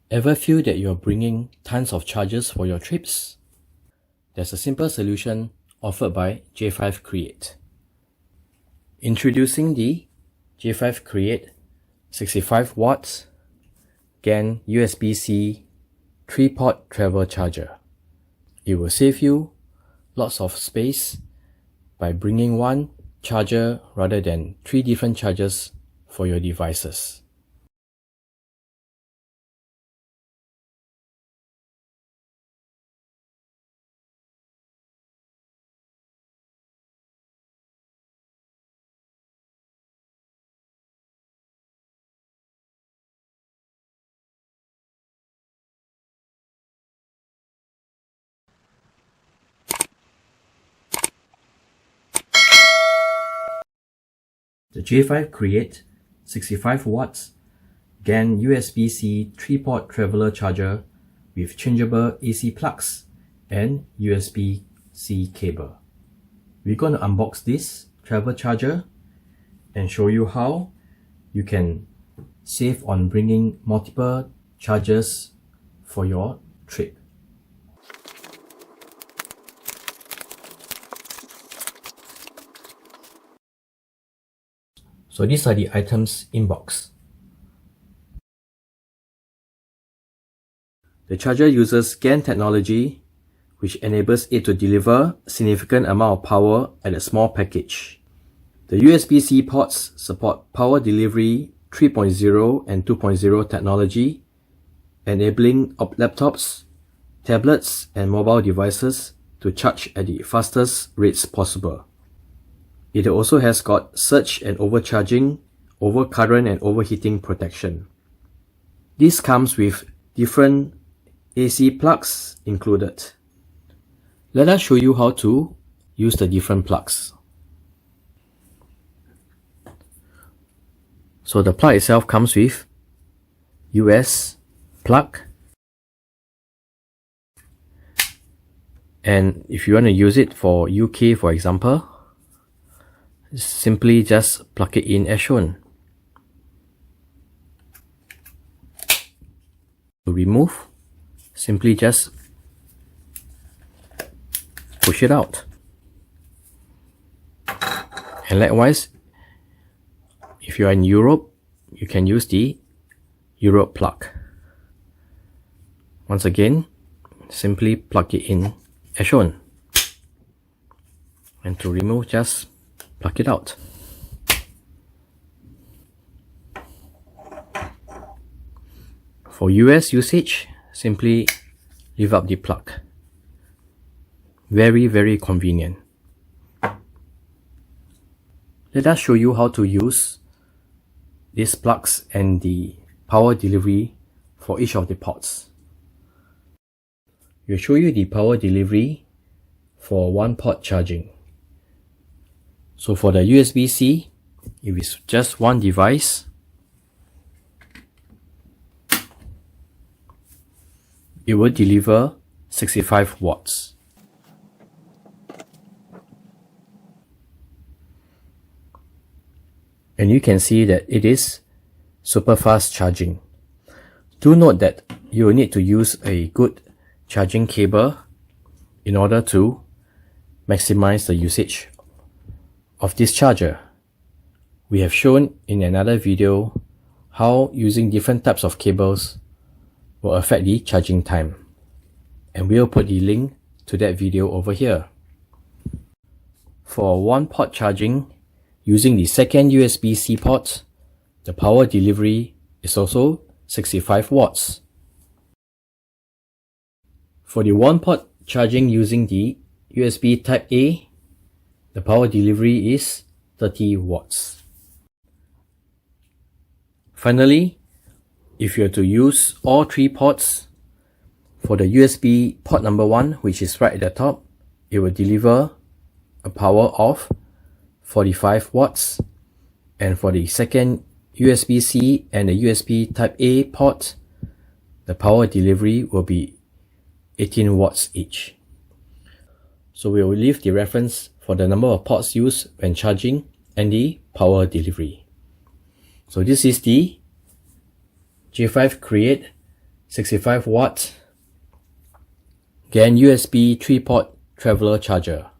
Ever feel that you're bringing tons of charges for your trips? There's a simple solution offered by J5create. Introducing the J5create 65 watts GaN USB-C 3-port travel charger. It will save you lots of space by bringing one charger rather than 3 different chargers for your devices. The J5create 65 watts GaN USB-C 3-port traveler charger with changeable AC plugs and USB-C cable. We're going to unbox this travel charger and show you how you can save on bringing multiple chargers for your trip. So these are the items in box. The charger uses GaN technology, which enables it to deliver a significant amount of power at a small package. The USB-C ports support power delivery 3.0 and 2.0 technology, enabling laptops, tablets, and mobile devices to charge at the fastest rates possible. It also has got surge and overcharging, overcurrent and overheating protection. This comes with different AC plugs included. Let us show you how to use the different plugs. So the plug itself comes with US plug, and if you want to use it for UK, for example, simply just plug it in as shown. To remove, simply just push it out. And likewise, if you are in Europe, you can use the Europe plug. Once again, simply plug it in as shown. And to remove, just plug it out. For US usage, simply leave up the plug. Very convenient. Let us show you how to use these plugs and the power delivery for each of the ports. We'll show you the power delivery for 1-port charging. So for the USB-C, if it's just one device, it will deliver 65 watts. And you can see that it is super fast charging. Do note that you will need to use a good charging cable in order to maximize the usage of this charger. We have shown in another video how using different types of cables will affect the charging time, and we'll put the link to that video over here. For 1-port charging using the second USB-C port, the power delivery is also 65 watts. For the 1-port charging using the USB Type A, the power delivery is 30 watts. Finally, if you are to use all 3 ports, for the USB port number 1, which is right at the top, it will deliver a power of 45 watts. And for the second USB-C and the USB Type A port, the power delivery will be 18 watts each. So we will leave the reference for the number of ports used when charging and the power delivery. So this is the J5create 65 watt GaN USB 3-port traveler charger.